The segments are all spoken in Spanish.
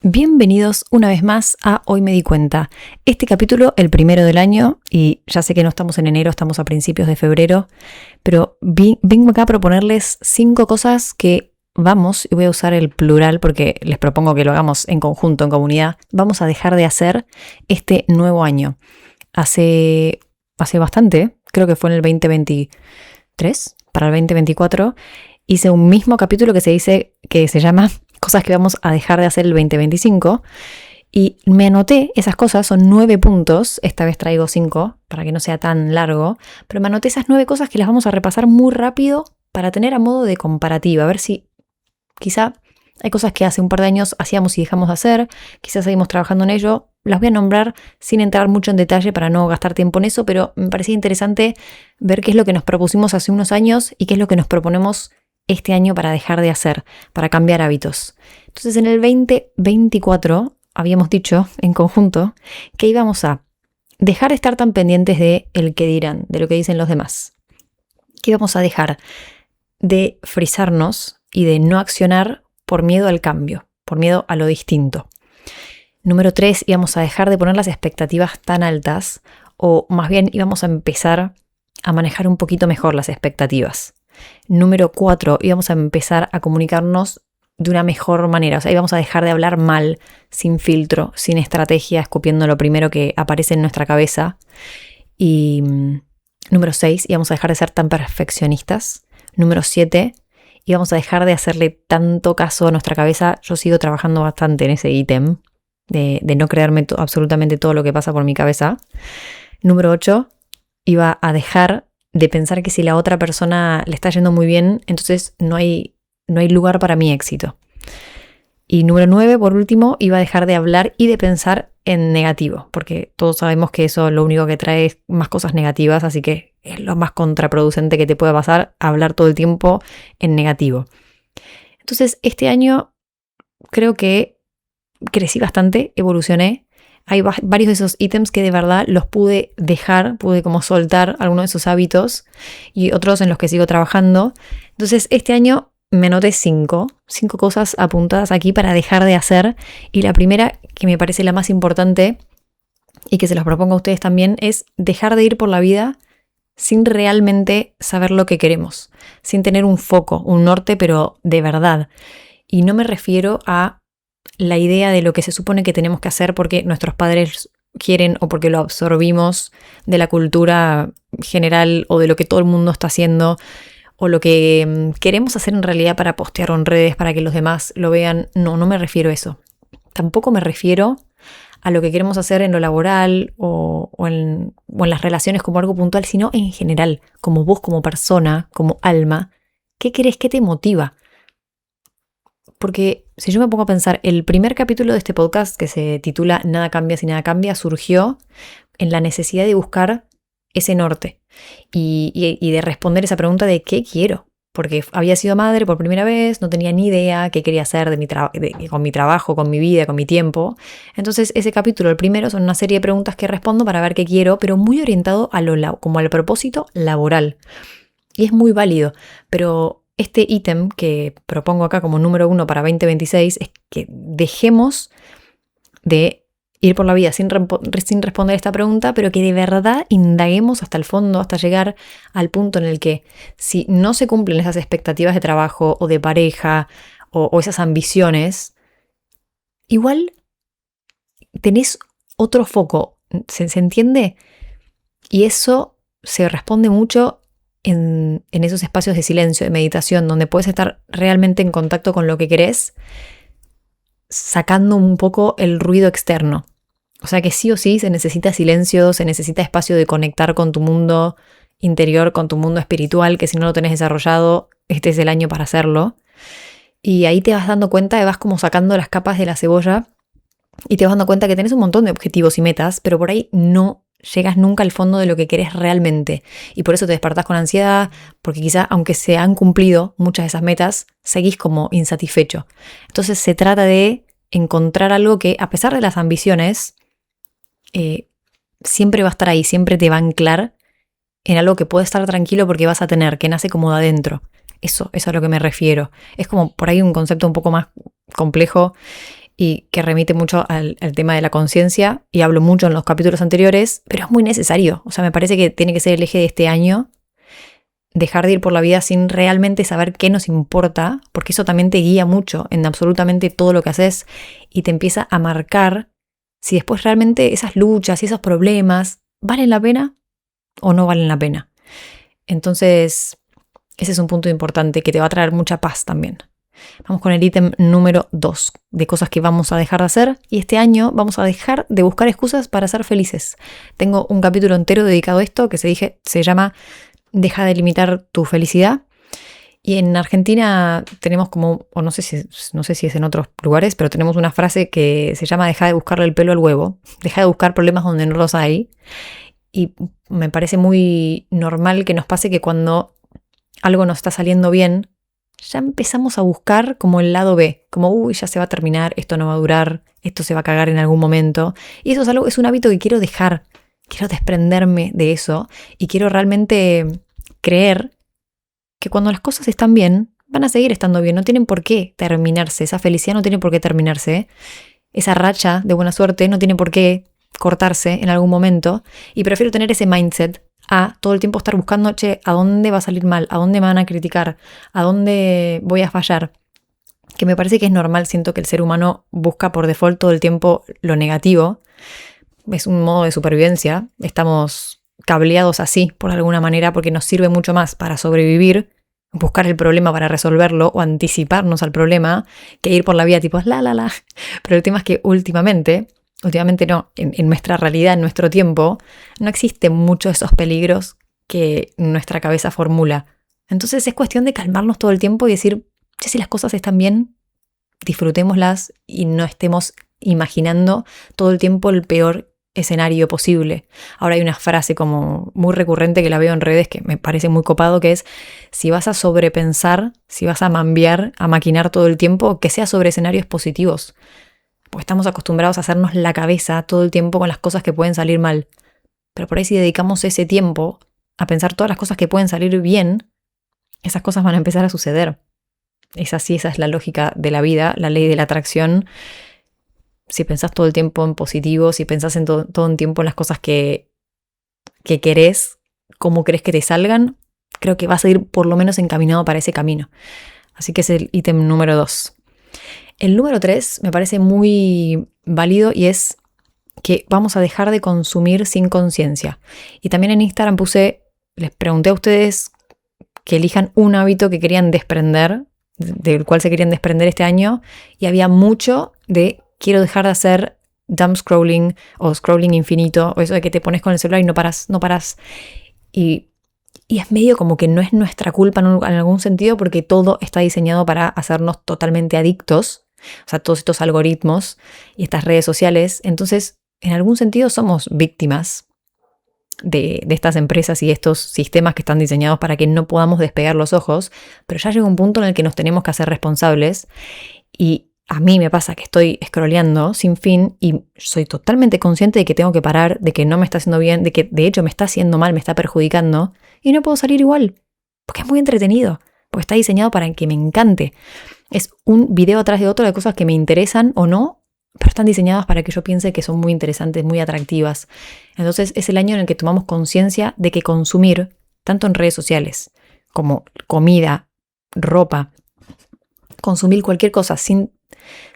Bienvenidos una vez más a Hoy Me Di Cuenta. Este capítulo, el primero del año, y ya sé que no estamos en enero, estamos a principios de febrero, pero vengo acá a proponerles 5 cosas que vamos, y voy a usar el plural porque les propongo que lo hagamos en conjunto, en comunidad, vamos a dejar de hacer este nuevo año. Hace bastante, creo que fue en el 2023, para el 2024, hice un mismo capítulo que se llama Cosas que vamos a dejar de hacer el 2025, y me anoté esas cosas, son 9 puntos, esta vez traigo 5 para que no sea tan largo, pero me anoté esas 9 cosas que las vamos a repasar muy rápido para tener a modo de comparativa, a ver si quizá hay cosas que hace un par de años hacíamos y dejamos de hacer, quizás seguimos trabajando en ello. Las voy a nombrar sin entrar mucho en detalle para no gastar tiempo en eso, pero me parecía interesante ver qué es lo que nos propusimos hace unos años y qué es lo que nos proponemos este año para dejar de hacer, para cambiar hábitos. Entonces en el 2024 habíamos dicho en conjunto que íbamos a dejar de estar tan pendientes de el que dirán, de lo que dicen los demás. Que íbamos a dejar de frizarnos y de no accionar por miedo al cambio, por miedo a lo distinto. Número 3, íbamos a dejar de poner las expectativas tan altas, o más bien íbamos a empezar a manejar un poquito mejor las expectativas. Número 4, íbamos a empezar a comunicarnos de una mejor manera. O sea, íbamos a dejar de hablar mal, sin filtro, sin estrategia, escupiendo lo primero que aparece en nuestra cabeza. Y número 6, íbamos a dejar de ser tan perfeccionistas. Número 7, íbamos a dejar de hacerle tanto caso a nuestra cabeza. Yo sigo trabajando bastante en ese ítem de no creerme absolutamente todo lo que pasa por mi cabeza. Número 8, iba a dejar de pensar que si la otra persona le está yendo muy bien, entonces no hay lugar para mi éxito. Y número 9, por último, iba a dejar de hablar y de pensar en negativo, porque todos sabemos que eso lo único que trae es más cosas negativas, así que es lo más contraproducente que te puede pasar, hablar todo el tiempo en negativo. Entonces, este año creo que crecí bastante, evolucioné. Hay varios de esos ítems que de verdad los pude dejar, pude como soltar algunos de esos hábitos y otros en los que sigo trabajando. Entonces este año me anoté 5 cosas apuntadas aquí para dejar de hacer, y la primera, que me parece la más importante y que se los propongo a ustedes también, es dejar de ir por la vida sin realmente saber lo que queremos, sin tener un foco, un norte, pero de verdad. Y no me refiero a la idea de lo que se supone que tenemos que hacer porque nuestros padres quieren o porque lo absorbimos de la cultura general o de lo que todo el mundo está haciendo, o lo que queremos hacer en realidad para postear en redes para que los demás lo vean. No me refiero a eso. Tampoco me refiero a lo que queremos hacer en lo laboral o en las relaciones como algo puntual, sino en general, como vos, como persona, como alma. ¿Qué querés? ¿Qué te motiva? Porque si yo me pongo a pensar, el primer capítulo de este podcast, que se titula Nada cambia si nada cambia, surgió en la necesidad de buscar ese norte y de responder esa pregunta de ¿qué quiero? Porque había sido madre por primera vez, no tenía ni idea qué quería hacer con mi trabajo, con mi vida, con mi tiempo. Entonces ese capítulo, el primero, son una serie de preguntas que respondo para ver qué quiero, pero muy orientado como al propósito laboral. Y es muy válido, pero este ítem que propongo acá como número 1 para 2026 es que dejemos de ir por la vida sin responder esta pregunta, pero que de verdad indaguemos hasta el fondo, hasta llegar al punto en el que si no se cumplen esas expectativas de trabajo o de pareja o esas ambiciones, igual tenés otro foco, ¿se entiende? Y eso se responde mucho en esos espacios de silencio, de meditación, donde puedes estar realmente en contacto con lo que querés, sacando un poco el ruido externo. O sea que sí o sí se necesita silencio, se necesita espacio de conectar con tu mundo interior, con tu mundo espiritual, que si no lo tenés desarrollado, este es el año para hacerlo. Y ahí te vas dando cuenta, vas como sacando las capas de la cebolla y te vas dando cuenta que tenés un montón de objetivos y metas, pero por ahí no llegas nunca al fondo de lo que querés realmente. Y por eso te despertás con ansiedad, porque quizá aunque se han cumplido muchas de esas metas, seguís como insatisfecho. Entonces se trata de encontrar algo que, a pesar de las ambiciones, siempre va a estar ahí, siempre te va a anclar en algo que puedes estar tranquilo porque vas a tener, que nace como de adentro. Eso es a lo que me refiero. Es como por ahí un concepto un poco más complejo y que remite mucho al tema de la conciencia, y hablo mucho en los capítulos anteriores, pero es muy necesario. O sea, me parece que tiene que ser el eje de este año, dejar de ir por la vida sin realmente saber qué nos importa, porque eso también te guía mucho en absolutamente todo lo que haces y te empieza a marcar si después realmente esas luchas y esos problemas valen la pena o no valen la pena. Entonces, ese es un punto importante que te va a traer mucha paz también. Vamos con el ítem número 2 de cosas que vamos a dejar de hacer, y este año vamos a dejar de buscar excusas para ser felices. Tengo un capítulo entero dedicado a esto que se llama Deja de limitar tu felicidad. Y en Argentina tenemos como, o no sé si es en otros lugares, pero tenemos una frase que se llama deja de buscarle el pelo al huevo, deja de buscar problemas donde no los hay. Y me parece muy normal que nos pase que cuando algo nos está saliendo bien, ya empezamos a buscar como el lado B, como uy, ya se va a terminar, esto no va a durar, esto se va a cagar en algún momento. Y eso es un hábito que quiero dejar, quiero desprenderme de eso y quiero realmente creer que cuando las cosas están bien, van a seguir estando bien, no tienen por qué terminarse, esa felicidad no tiene por qué terminarse, esa racha de buena suerte no tiene por qué cortarse en algún momento, y prefiero tener ese mindset a todo el tiempo estar buscando, ¿a dónde va a salir mal? ¿A dónde me van a criticar? ¿A dónde voy a fallar? Que me parece que es normal, siento que el ser humano busca por default todo el tiempo lo negativo, es un modo de supervivencia, estamos cableados así por alguna manera porque nos sirve mucho más para sobrevivir, buscar el problema para resolverlo o anticiparnos al problema que ir por la vida tipo la. Pero el tema es que últimamente no, en nuestra realidad, en nuestro tiempo, no existen muchos de esos peligros que nuestra cabeza formula. Entonces es cuestión de calmarnos todo el tiempo y decir, si las cosas están bien, disfrutémoslas y no estemos imaginando todo el tiempo el peor escenario posible. Ahora hay una frase como muy recurrente que la veo en redes que me parece muy copado, que es: si vas a sobrepensar, si vas a mambiar, a maquinar todo el tiempo, que sea sobre escenarios positivos. Porque estamos acostumbrados a hacernos la cabeza todo el tiempo con las cosas que pueden salir mal. Pero por ahí si dedicamos ese tiempo a pensar todas las cosas que pueden salir bien, esas cosas van a empezar a suceder. Es así, esa es la lógica de la vida, la ley de la atracción. Si pensás todo el tiempo en positivo, si pensás en todo el tiempo en las cosas que querés, cómo querés que te salgan, creo que vas a ir por lo menos encaminado para ese camino. Así que es el ítem número 2. El número 3 me parece muy válido y es que vamos a dejar de consumir sin conciencia. Y también en Instagram les pregunté a ustedes que elijan un hábito que querían desprender, del cual se querían desprender este año, y había mucho de quiero dejar de hacer dumb scrolling o scrolling infinito, o eso de que te pones con el celular y no paras. Y es medio como que no es nuestra culpa en algún sentido, porque todo está diseñado para hacernos totalmente adictos. O sea, todos estos algoritmos y estas redes sociales. Entonces, en algún sentido somos víctimas de estas empresas y estos sistemas que están diseñados para que no podamos despegar los ojos. Pero ya llega un punto en el que nos tenemos que hacer responsables. Y a mí me pasa que estoy scrolleando sin fin y soy totalmente consciente de que tengo que parar, de que no me está haciendo bien, de que de hecho me está haciendo mal, me está perjudicando. Y no puedo salir igual, porque es muy entretenido, porque está diseñado para que me encante. Es un video atrás de otro de cosas que me interesan o no, pero están diseñadas para que yo piense que son muy interesantes, muy atractivas. Entonces es el año en el que tomamos conciencia de que consumir, tanto en redes sociales como comida, ropa, consumir cualquier cosa sin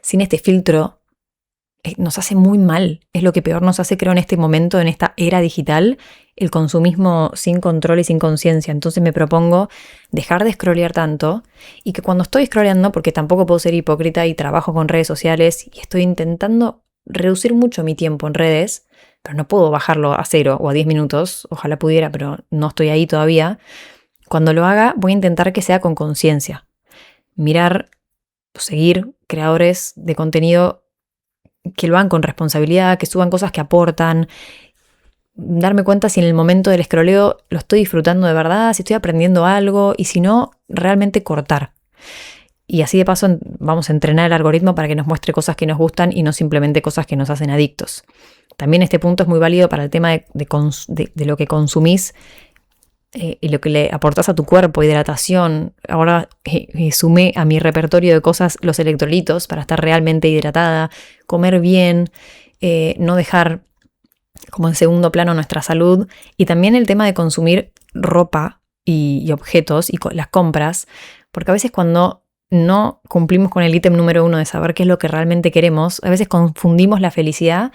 este filtro, nos hace muy mal. Es lo que peor nos hace, creo, en este momento, en esta era digital, el consumismo sin control y sin conciencia. Entonces me propongo dejar de scrollear tanto y que cuando estoy scrolleando, porque tampoco puedo ser hipócrita y trabajo con redes sociales y estoy intentando reducir mucho mi tiempo en redes, pero no puedo bajarlo a 0 o a 10 minutos, ojalá pudiera, pero no estoy ahí todavía. Cuando lo haga, voy a intentar que sea con conciencia. Mirar, seguir creadores de contenido que lo hagan con responsabilidad, que suban cosas que aportan, darme cuenta si en el momento del scrolleo lo estoy disfrutando de verdad, si estoy aprendiendo algo, y si no, realmente cortar. Y así de paso vamos a entrenar el algoritmo para que nos muestre cosas que nos gustan y no simplemente cosas que nos hacen adictos. También este punto es muy válido para el tema de lo que consumís y lo que le aportás a tu cuerpo, hidratación. Ahora sumé a mi repertorio de cosas los electrolitos para estar realmente hidratada, comer bien, no dejar como en segundo plano nuestra salud, y también el tema de consumir ropa y objetos y las compras, porque a veces cuando no cumplimos con el ítem número 1 de saber qué es lo que realmente queremos, a veces confundimos la felicidad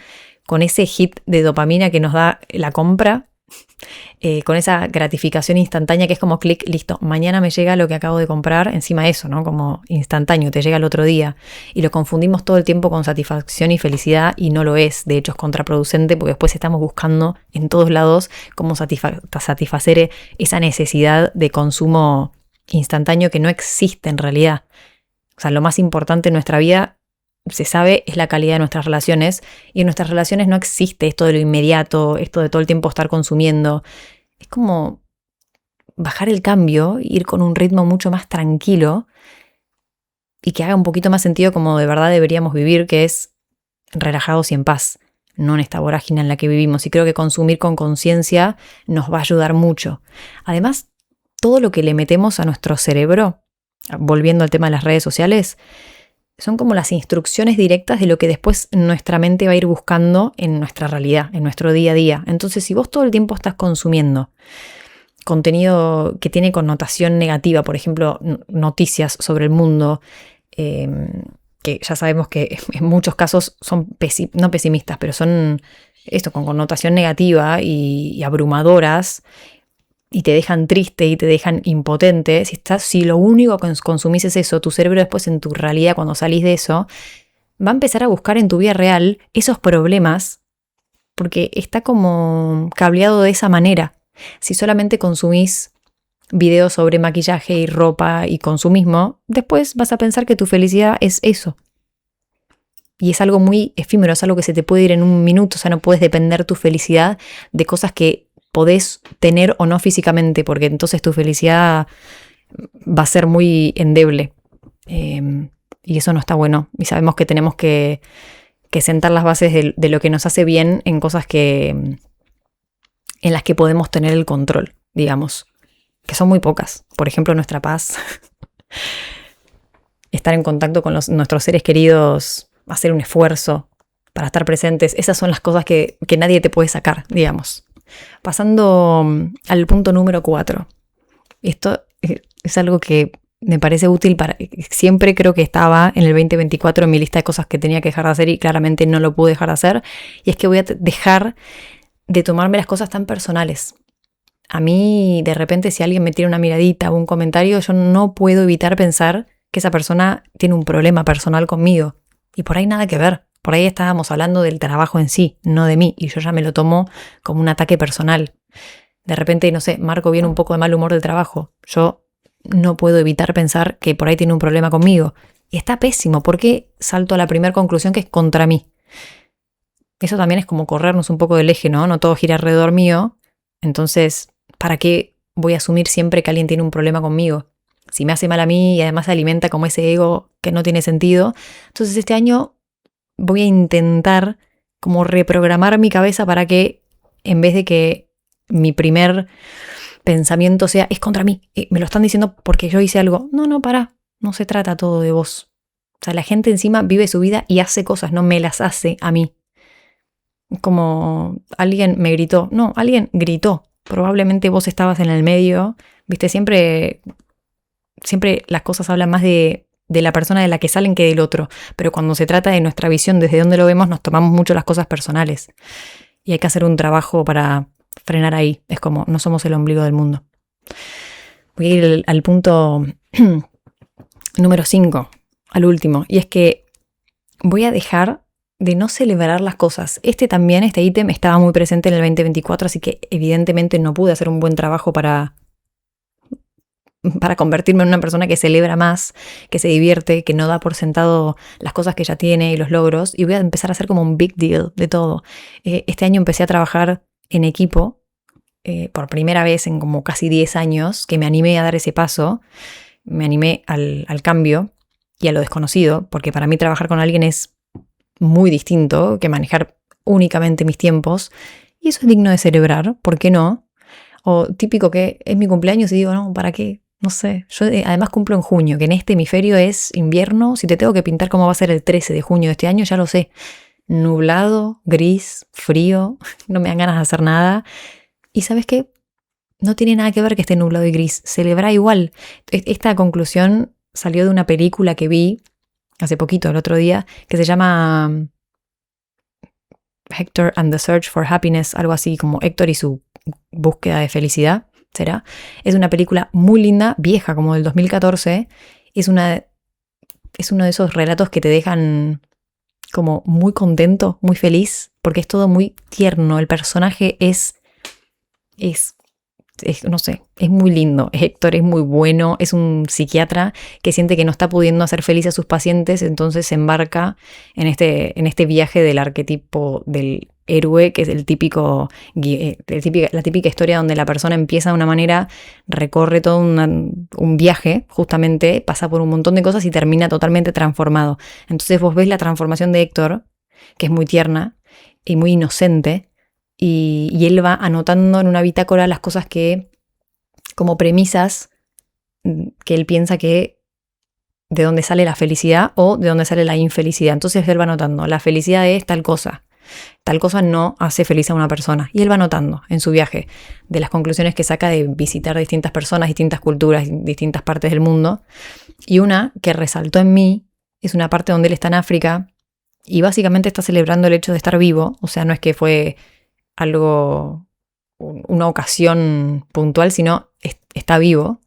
con ese hit de dopamina que nos da la compra, con esa gratificación instantánea que es como clic, listo, mañana me llega lo que acabo de comprar, encima de eso, ¿no? Como instantáneo, te llega el otro día, y lo confundimos todo el tiempo con satisfacción y felicidad, y no lo es. De hecho es contraproducente, porque después estamos buscando en todos lados cómo satisfacer esa necesidad de consumo instantáneo que no existe en realidad. O sea, lo más importante en nuestra vida, se sabe, es la calidad de nuestras relaciones, y en nuestras relaciones no existe esto de lo inmediato, esto de todo el tiempo estar consumiendo. Es como bajar el cambio, ir con un ritmo mucho más tranquilo y que haga un poquito más sentido como de verdad deberíamos vivir, que es relajados y en paz, no en esta vorágine en la que vivimos. Y creo que consumir con conciencia nos va a ayudar mucho. Además, todo lo que le metemos a nuestro cerebro, volviendo al tema de las redes sociales, son como las instrucciones directas de lo que después nuestra mente va a ir buscando en nuestra realidad, en nuestro día a día. Entonces, si vos todo el tiempo estás consumiendo contenido que tiene connotación negativa, por ejemplo, noticias sobre el mundo, que ya sabemos que en muchos casos son no pesimistas, pero son esto, con connotación negativa y abrumadoras, y te dejan triste y te dejan impotente. Si lo único que consumís es eso, tu cerebro después en tu realidad, cuando salís de eso, va a empezar a buscar en tu vida real esos problemas, porque está como cableado de esa manera. Si solamente consumís videos sobre maquillaje y ropa y consumismo, después vas a pensar que tu felicidad es eso. Y es algo muy efímero, es algo que se te puede ir en un minuto. O sea, no puedes depender tu felicidad de cosas que podés tener o no físicamente, porque entonces tu felicidad va a ser muy endeble. Y eso no está bueno. Y sabemos que tenemos que sentar las bases de lo que nos hace bien en cosas en las que podemos tener el control, digamos, que son muy pocas. Por ejemplo, nuestra paz, estar en contacto con nuestros seres queridos, hacer un esfuerzo para estar presentes. Esas son las cosas que nadie te puede sacar, digamos. Pasando al punto número 4. Esto es algo que me parece útil siempre creo que estaba en el 2024 en mi lista de cosas que tenía que dejar de hacer, y claramente no lo pude dejar de hacer. Y es que voy a dejar de tomarme las cosas tan personales. A mí, de repente, si alguien me tira una miradita o un comentario, yo no puedo evitar pensar que esa persona tiene un problema personal conmigo. Y por ahí nada que ver. Por ahí estábamos hablando del trabajo en sí, no de mí. Y yo ya me lo tomo como un ataque personal. De repente, no sé, Marco viene un poco de mal humor del trabajo. Yo no puedo evitar pensar que por ahí tiene un problema conmigo. Y está pésimo, porque salto a la primera conclusión, que es contra mí. Eso también es como corrernos un poco del eje, ¿no? No todo gira alrededor mío. Entonces, ¿para qué voy a asumir siempre que alguien tiene un problema conmigo? Si me hace mal a mí y además se alimenta como ese ego que no tiene sentido. Entonces este año voy a intentar como reprogramar mi cabeza para que, en vez de que mi primer pensamiento sea es contra mí, me lo están diciendo porque yo hice algo. No, pará, no se trata todo de vos. O sea, la gente encima vive su vida y hace cosas, no me las hace a mí. Como alguien me gritó. No, alguien gritó. Probablemente vos estabas en el medio. Viste, siempre las cosas hablan más de la persona de la que salen que del otro. Pero cuando se trata de nuestra visión, desde donde lo vemos, nos tomamos mucho las cosas personales. Y hay que hacer un trabajo para frenar ahí. Es como, no somos el ombligo del mundo. Voy a ir al punto número 5, al último. Y es que voy a dejar de no celebrar las cosas. Este ítem estaba muy presente en el 2024, así que evidentemente no pude hacer un buen trabajo para convertirme en una persona que celebra más, que se divierte, que no da por sentado las cosas que ya tiene y los logros, y voy a empezar a hacer como un big deal de todo. Este año empecé a trabajar en equipo, por primera vez en como casi 10 años, que me animé a dar ese paso, me animé al cambio y a lo desconocido, porque para mí trabajar con alguien es muy distinto que manejar únicamente mis tiempos, y eso es digno de celebrar, ¿por qué no? O típico que es mi cumpleaños y digo, no, ¿para qué? No sé. Yo además cumplo en junio, que en este hemisferio es invierno. Si te tengo que pintar cómo va a ser el 13 de junio de este año, ya lo sé. Nublado, gris, frío, no me dan ganas de hacer nada. Y ¿sabes qué? No tiene nada que ver que esté nublado y gris. Celebra igual. Esta conclusión salió de una película que vi hace poquito, el otro día, que se llama Hector and the Search for Happiness, algo así como Héctor y su búsqueda de felicidad, ¿será? Es una película muy linda, vieja, como del 2014. Es uno de esos relatos que te dejan como muy contento, muy feliz, porque es todo muy tierno. El personaje es no sé, es muy lindo. Héctor es muy bueno, es un psiquiatra que siente que no está pudiendo hacer feliz a sus pacientes, entonces se embarca en este viaje del arquetipo del héroe, que es la típica historia donde la persona empieza de una manera, recorre todo un viaje, justamente, pasa por un montón de cosas y termina totalmente transformado. Entonces vos ves la transformación de Héctor, que es muy tierna y muy inocente, y él va anotando en una bitácora las cosas como premisas, que él piensa que de dónde sale la felicidad o de dónde sale la infelicidad. Entonces él va anotando, la felicidad es tal cosa no hace feliz a una persona. Y él va anotando en su viaje de las conclusiones que saca de visitar distintas personas, distintas culturas, distintas partes del mundo. Y una que resaltó en mí es una parte donde él está en África y básicamente está celebrando el hecho de estar vivo. O sea, no es que fue una ocasión puntual, sino está vivo.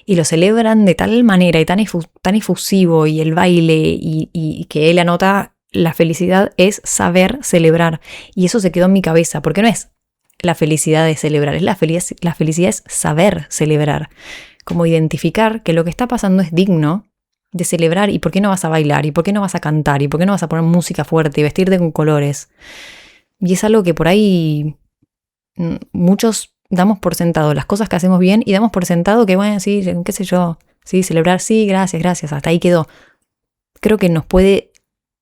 Y lo celebran de tal manera y tan efusivo, y el baile, y que él anota, la felicidad es saber celebrar. Y eso se quedó en mi cabeza, porque no es la felicidad de celebrar, la felicidad es saber celebrar. Como identificar que lo que está pasando es digno de celebrar, y por qué no vas a bailar, y por qué no vas a cantar, y por qué no vas a poner música fuerte y vestirte con colores. Y es algo que por ahí muchos damos por sentado las cosas que hacemos bien, y damos por sentado que, bueno, sí, qué sé yo, sí, celebrar, sí, gracias, hasta ahí quedó. Creo que nos puede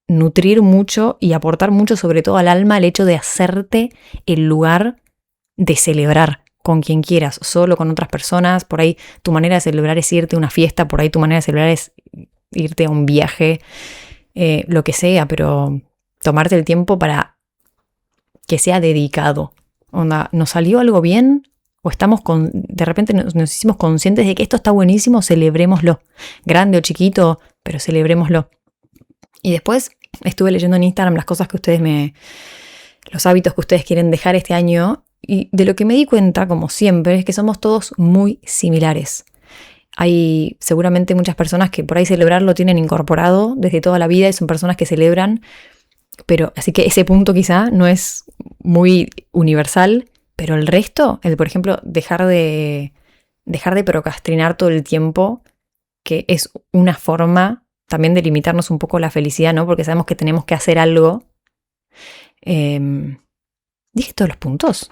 nutrir mucho y aportar mucho, sobre todo al alma, el hecho de hacerte el lugar de celebrar con quien quieras, solo con otras personas. Por ahí tu manera de celebrar es irte a una fiesta, por ahí tu manera de celebrar es irte a un viaje, lo que sea, pero tomarte el tiempo para que sea dedicado. Onda, ¿nos salió algo bien? ¿O de repente nos hicimos conscientes de que esto está buenísimo? Celebrémoslo. Grande o chiquito, pero celebrémoslo. Y después estuve leyendo en Instagram las cosas que los hábitos que ustedes quieren dejar este año, y de lo que me di cuenta, como siempre, es que somos todos muy similares. Hay seguramente muchas personas que por ahí celebrar lo tienen incorporado desde toda la vida y son personas que celebran, pero así que ese punto quizá no es muy universal, pero el resto, por ejemplo, dejar de procrastinar todo el tiempo, que es una forma también de limitarnos un poco la felicidad, ¿no? Porque sabemos que tenemos que hacer algo. ¿Dije todos los puntos?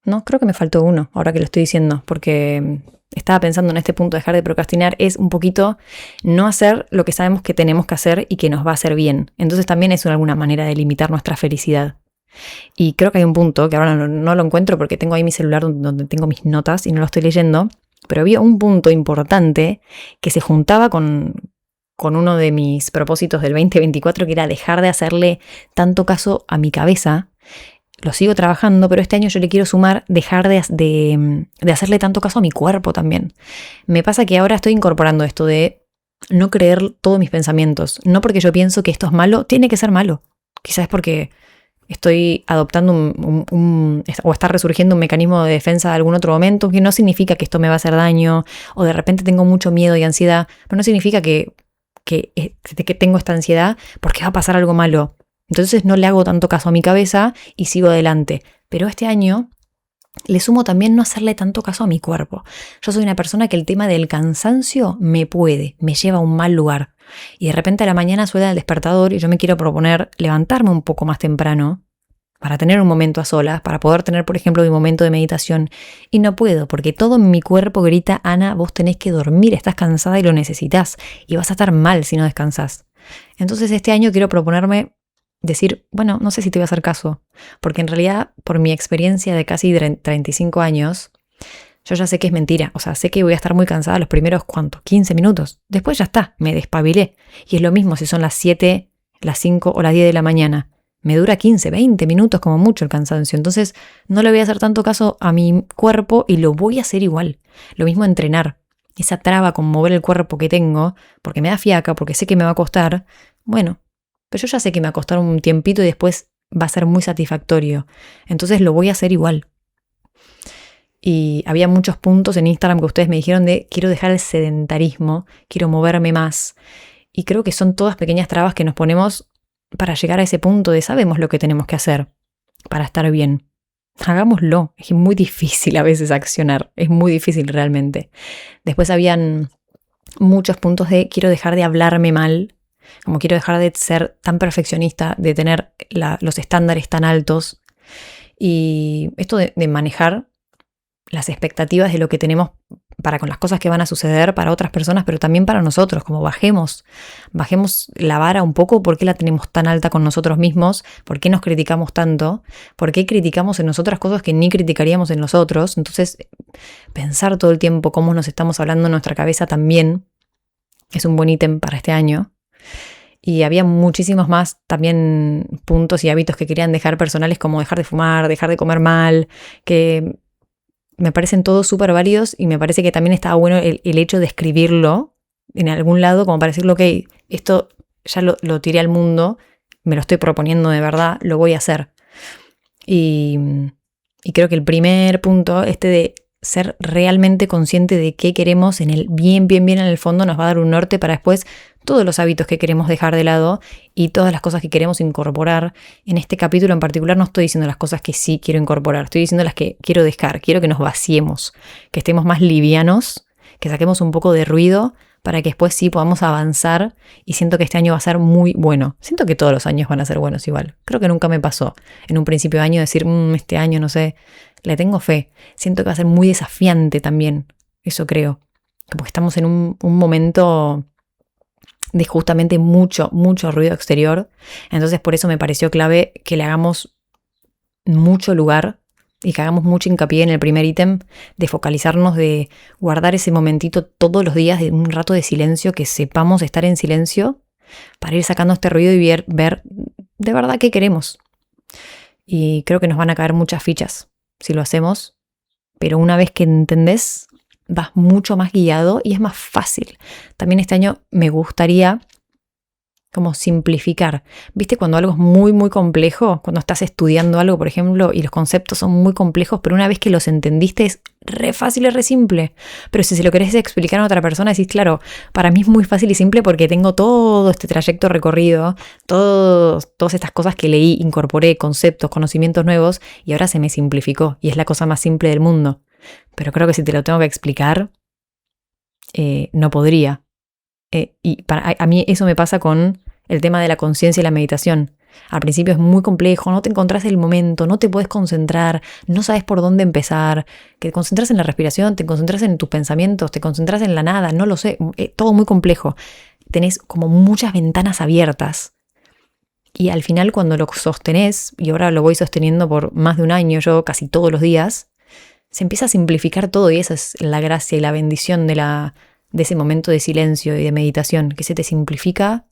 No, creo que me faltó uno, ahora que lo estoy diciendo, porque estaba pensando en este punto, dejar de procrastinar es un poquito no hacer lo que sabemos que tenemos que hacer y que nos va a hacer bien. Entonces también es alguna manera de limitar nuestra felicidad. Y creo que hay un punto, que ahora no lo encuentro porque tengo ahí mi celular donde tengo mis notas y no lo estoy leyendo, pero había un punto importante que se juntaba con uno de mis propósitos del 2024, que era dejar de hacerle tanto caso a mi cabeza. Lo sigo trabajando, pero este año yo le quiero sumar dejar de hacerle tanto caso a mi cuerpo también. Me pasa que ahora estoy incorporando esto de no creer todos mis pensamientos. No porque yo pienso que esto es malo, tiene que ser malo. Quizás es porque estoy adoptando o está resurgiendo un mecanismo de defensa de algún otro momento, que no significa que esto me va a hacer daño, o de repente tengo mucho miedo y ansiedad, pero no significa que tengo esta ansiedad porque va a pasar algo malo. Entonces no le hago tanto caso a mi cabeza y sigo adelante. Pero este año le sumo también no hacerle tanto caso a mi cuerpo. Yo soy una persona que el tema del cansancio me lleva a un mal lugar. Y de repente a la mañana suena el despertador y yo me quiero proponer levantarme un poco más temprano para tener un momento a solas, para poder tener, por ejemplo, mi momento de meditación. Y no puedo, porque todo en mi cuerpo grita: Ana, vos tenés que dormir, estás cansada y lo necesitas. Y vas a estar mal si no descansás. Entonces este año quiero proponerme decir, bueno, no sé si te voy a hacer caso, porque en realidad, por mi experiencia de casi 35 años, yo ya sé que es mentira, o sea, sé que voy a estar muy cansada los primeros, ¿cuánto? 15 minutos. Después ya está, me despabilé. Y es lo mismo si son las 7, las 5 o las 10 de la mañana. Me dura 15, 20 minutos como mucho el cansancio. Entonces no le voy a hacer tanto caso a mi cuerpo y lo voy a hacer igual. Lo mismo entrenar. Esa traba con mover el cuerpo que tengo, porque me da fiaca, porque sé que me va a costar. Bueno, pero yo ya sé que me va a costar un tiempito y después va a ser muy satisfactorio. Entonces lo voy a hacer igual. Y había muchos puntos en Instagram que ustedes me dijeron de quiero dejar el sedentarismo, quiero moverme más. Y creo que son todas pequeñas trabas que nos ponemos para llegar a ese punto de sabemos lo que tenemos que hacer para estar bien. Hagámoslo. Es muy difícil a veces accionar. Es muy difícil realmente. Después habían muchos puntos de quiero dejar de hablarme mal, como quiero dejar de ser tan perfeccionista, de tener los estándares tan altos. Y esto de manejar las expectativas de lo que tenemos para con las cosas que van a suceder para otras personas, pero también para nosotros, como bajemos la vara un poco. ¿Por qué la tenemos tan alta con nosotros mismos? ¿Por qué nos criticamos tanto? ¿Por qué criticamos en nosotras cosas que ni criticaríamos en los otros? Entonces, pensar todo el tiempo cómo nos estamos hablando en nuestra cabeza también es un buen ítem para este año. Y había muchísimos más también puntos y hábitos que querían dejar personales, como dejar de fumar, dejar de comer mal, que me parecen todos súper válidos y me parece que también estaba bueno el hecho de escribirlo en algún lado como para decirlo, ok, esto ya lo tiré al mundo, me lo estoy proponiendo de verdad, lo voy a hacer. Y creo que el primer punto, de ser realmente consciente de qué queremos en el bien en el fondo, nos va a dar un norte para después todos los hábitos que queremos dejar de lado y todas las cosas que queremos incorporar. En este capítulo en particular no estoy diciendo las cosas que sí quiero incorporar, estoy diciendo las que quiero dejar. Quiero que nos vaciemos, que estemos más livianos, que saquemos un poco de ruido para que después sí podamos avanzar, y siento que este año va a ser muy bueno. Siento que todos los años van a ser buenos igual. Creo que nunca me pasó en un principio de año decir, este año no sé, le tengo fe. Siento que va a ser muy desafiante también, eso creo. Porque estamos en un momento de justamente mucho ruido exterior. Entonces por eso me pareció clave que le hagamos mucho lugar y que hagamos mucho hincapié en el primer ítem de focalizarnos, de guardar ese momentito todos los días de un rato de silencio, que sepamos estar en silencio para ir sacando este ruido y ver de verdad qué queremos. Y creo que nos van a caer muchas fichas si lo hacemos, pero una vez que entendés, vas mucho más guiado y es más fácil. También este año me gustaría como simplificar. ¿Viste cuando algo es muy complejo? Cuando estás estudiando algo, por ejemplo, y los conceptos son muy complejos, pero una vez que los entendiste es re fácil y re simple. Pero si se lo querés explicar a otra persona, decís, claro, para mí es muy fácil y simple porque tengo todo este trayecto recorrido, todas estas cosas que leí, incorporé conceptos, conocimientos nuevos, y ahora se me simplificó y es la cosa más simple del mundo. Pero creo que si te lo tengo que explicar, no podría. Y a mí eso me pasa con el tema de la conciencia y la meditación. Al principio es muy complejo, no te encontrás el momento, no te puedes concentrar, no sabes por dónde empezar, que te concentras en la respiración, te concentras en tus pensamientos, te concentras en la nada, no lo sé, todo muy complejo. Tenés como muchas ventanas abiertas. Y al final cuando lo sostenés, y ahora lo voy sosteniendo por más de un año, yo casi todos los días, se empieza a simplificar todo, y esa es la gracia y la bendición de ese momento de silencio y de meditación, que se te simplifica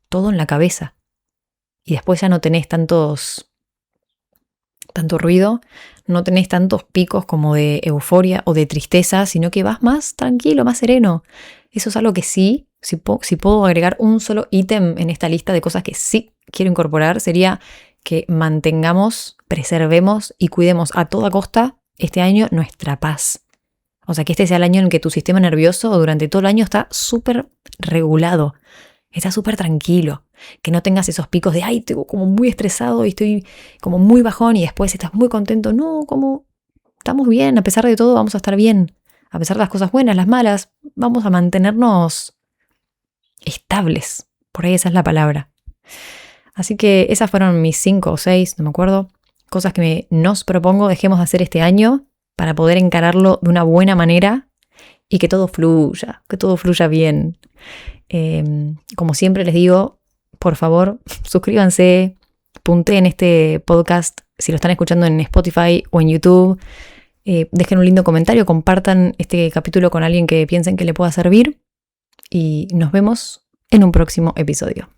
todo en la cabeza. Y después ya no tenés tanto ruido, no tenés tantos picos como de euforia o de tristeza, sino que vas más tranquilo, más sereno. Eso es algo que sí, si puedo agregar un solo ítem en esta lista de cosas que sí quiero incorporar, sería que mantengamos, preservemos y cuidemos a toda costa este año nuestra paz. O sea, que este sea el año en que tu sistema nervioso durante todo el año está súper regulado, está súper tranquilo, que no tengas esos picos de, ay, estoy como muy estresado y estoy como muy bajón, y después estás muy contento. No, como estamos bien, a pesar de todo vamos a estar bien, a pesar de las cosas buenas, las malas, vamos a mantenernos estables, por ahí esa es la palabra. Así que esas fueron mis 5 o 6, no me acuerdo, cosas que nos propongo dejemos de hacer este año para poder encararlo de una buena manera y que todo fluya bien. Como siempre les digo, por favor, suscríbanse, punteen este podcast, si lo están escuchando en Spotify o en YouTube. Dejen un lindo comentario, compartan este capítulo con alguien que piensen que le pueda servir y nos vemos en un próximo episodio.